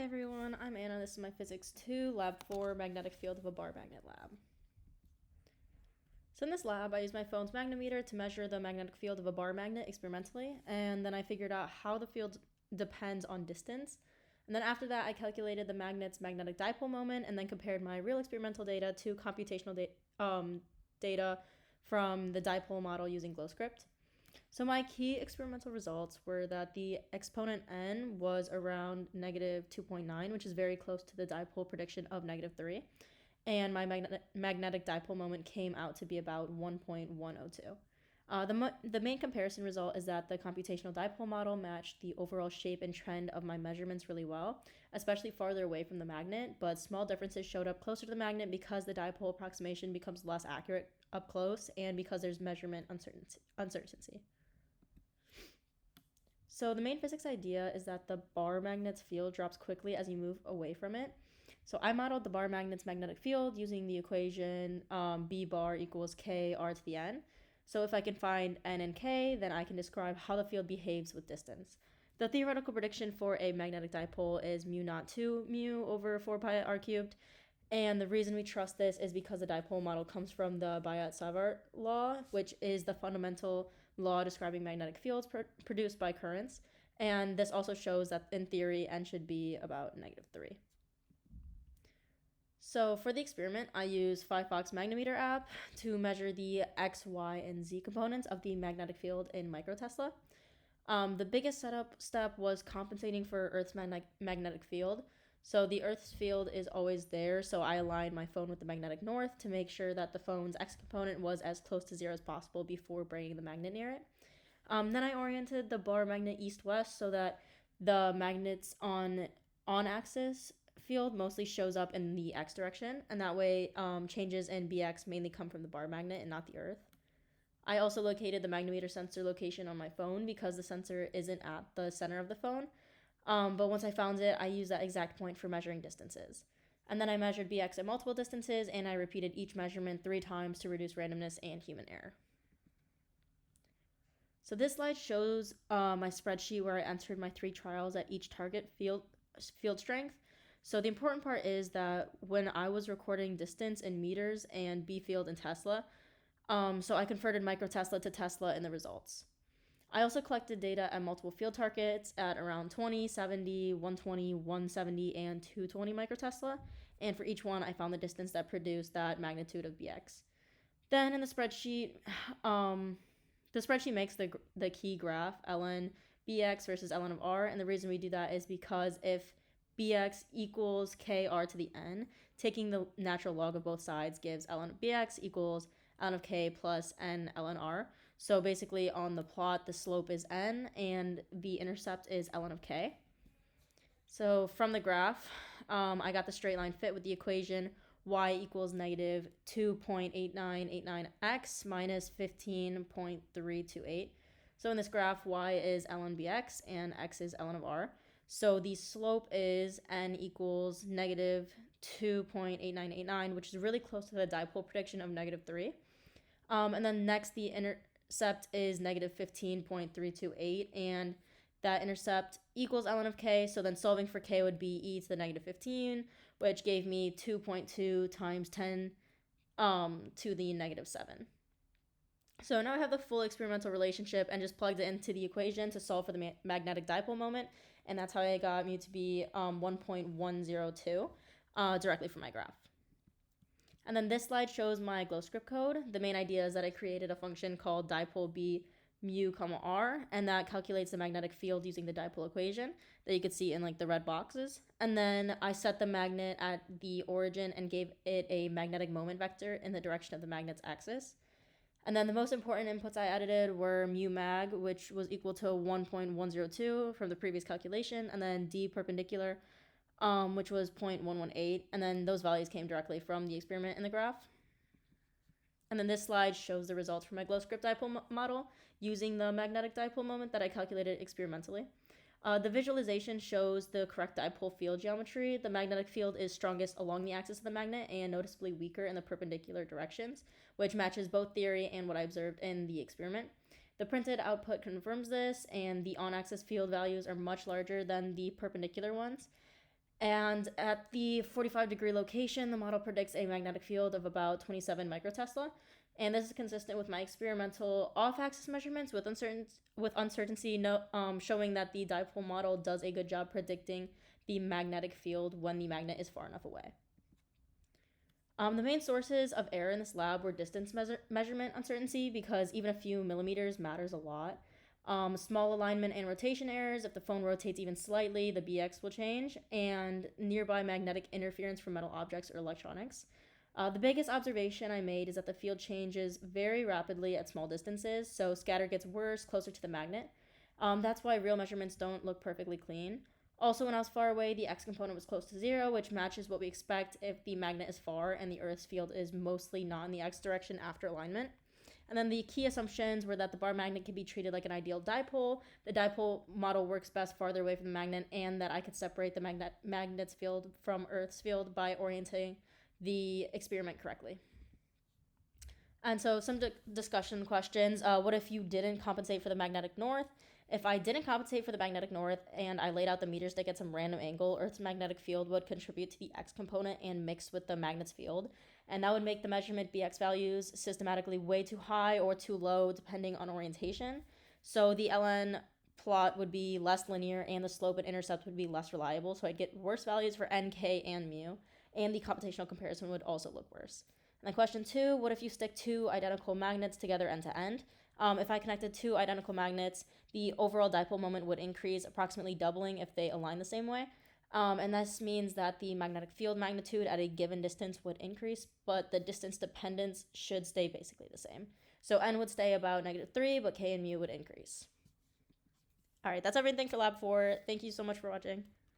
Hi everyone, I'm Anna. This is my Physics 2 Lab 4 Magnetic Field of a Bar Magnet lab. So in this lab, I used my phone's magnetometer to measure the magnetic field of a bar magnet experimentally, and then I figured out how the field depends on distance. And then after that, I calculated the magnet's magnetic dipole moment and then compared my real experimental data to computational data from the dipole model using GlowScript. So my key experimental results were that the exponent n was around negative 2.9, which is very close to the dipole prediction of negative 3. And my magnetic dipole moment came out to be about 1.102. The main comparison result is that the computational dipole model matched the overall shape and trend of my measurements really well, especially farther away from the magnet, but small differences showed up closer to the magnet because the dipole approximation becomes less accurate up close and because there's measurement uncertainty. So the main physics idea is that the bar magnet's field drops quickly as you move away from it. So I modeled the bar magnet's magnetic field using the equation B bar equals K R to the N. So if I can find N and K, then I can describe how the field behaves with distance. The theoretical prediction for a magnetic dipole is mu naught 2 mu over 4 pi r cubed. And the reason we trust this is because the dipole model comes from the Biot-Savart law, which is the fundamental law describing magnetic fields produced by currents. And this also shows that in theory, n should be about negative 3. So for the experiment, I use PHYS magnetometer app to measure the X, Y, and Z components of the magnetic field in microtesla. The biggest setup step was compensating for Earth's magnetic field. So the Earth's field is always there, so I aligned my phone with the magnetic north to make sure that the phone's X component was as close to 0 as possible before bringing the magnet near it. Then I oriented the bar magnet east-west so that the magnet's on-axis field mostly shows up in the X direction, and that way changes in BX mainly come from the bar magnet and not the Earth. I also located the magnetometer sensor location on my phone because the sensor isn't at the center of the phone. But once I found it, I used that exact point for measuring distances. And then I measured BX at multiple distances, and I repeated each measurement 3 times to reduce randomness and human error. So this slide shows my spreadsheet where I entered my 3 trials at each target field strength. So the important part is that when I was recording distance in meters and B field in Tesla, so I converted microtesla to Tesla in the results. I also collected data at multiple field targets at around 20, 70, 120, 170, and 220 microtesla, and for each one I found the distance that produced that magnitude of BX. Then in the spreadsheet makes the key graph ln BX versus ln of R, and the reason we do that is because if BX equals KR to the N, taking the natural log of both sides gives ln of BX equals ln of K plus N ln R. So basically on the plot, the slope is N and the intercept is ln of K. So from the graph, I got the straight line fit with the equation y equals negative 2.8989x minus 15.328. So in this graph, y is ln bx and x is ln of r. So the slope is n equals negative 2.8989, which is really close to the dipole prediction of negative 3. And then next, the intercept is negative 15.328, and that intercept equals ln of k, so then solving for k would be e to the negative 15, which gave me 2.2 times 10 to the negative 7. So now I have the full experimental relationship and just plugged it into the equation to solve for the magnetic dipole moment, and that's how I got mu to be 1.102 directly from my graph. And then this slide shows my GlowScript code. The main idea is that I created a function called dipole B mu comma r, and that calculates the magnetic field using the dipole equation that you could see in like the red boxes. And then I set the magnet at the origin and gave it a magnetic moment vector in the direction of the magnet's axis. And then the most important inputs I edited were mu mag, which was equal to 1.102 from the previous calculation, and then d perpendicular, which was 0.118, and then those values came directly from the experiment in the graph. And then this slide shows the results from my GlowScript dipole model using the magnetic dipole moment that I calculated experimentally. The visualization shows the correct dipole field geometry. The magnetic field is strongest along the axis of the magnet and noticeably weaker in the perpendicular directions, which matches both theory and what I observed in the experiment. The printed output confirms this, and the on-axis field values are much larger than the perpendicular ones. And at the 45-degree location, the model predicts a magnetic field of about 27 microtesla. And this is consistent with my experimental off-axis measurements with uncertainty, showing that the dipole model does a good job predicting the magnetic field when the magnet is far enough away. The main sources of error in this lab were distance measurement uncertainty, because even a few millimeters matters a lot. Small alignment and rotation errors. If the phone rotates even slightly, the BX will change, and nearby magnetic interference from metal objects or electronics. The biggest observation I made is that the field changes very rapidly at small distances, so scatter gets worse closer to the magnet. That's why real measurements don't look perfectly clean. Also, when I was far away, the X component was close to 0, which matches what we expect if the magnet is far and the Earth's field is mostly not in the X direction after alignment. And then the key assumptions were that the bar magnet can be treated like an ideal dipole, the dipole model works best farther away from the magnet, and that I could separate the magnet's field from Earth's field by orienting the experiment correctly. And so some discussion questions. What if you didn't compensate for the magnetic north? If I didn't compensate for the magnetic north and I laid out the meter stick at some random angle, Earth's magnetic field would contribute to the X component and mix with the magnet's field. And that would make the measurement BX values systematically way too high or too low depending on orientation. So the ln plot would be less linear and the slope and intercept would be less reliable. So I'd get worse values for n, k, and mu. And the computational comparison would also look worse. And then question 2, what if you stick two identical magnets together end to end? If I connected two identical magnets, the overall dipole moment would increase, approximately doubling if they align the same way. And this means that the magnetic field magnitude at a given distance would increase, but the distance dependence should stay basically the same. So n would stay about -3, but k and mu would increase. All right, that's everything for lab 4. Thank you so much for watching.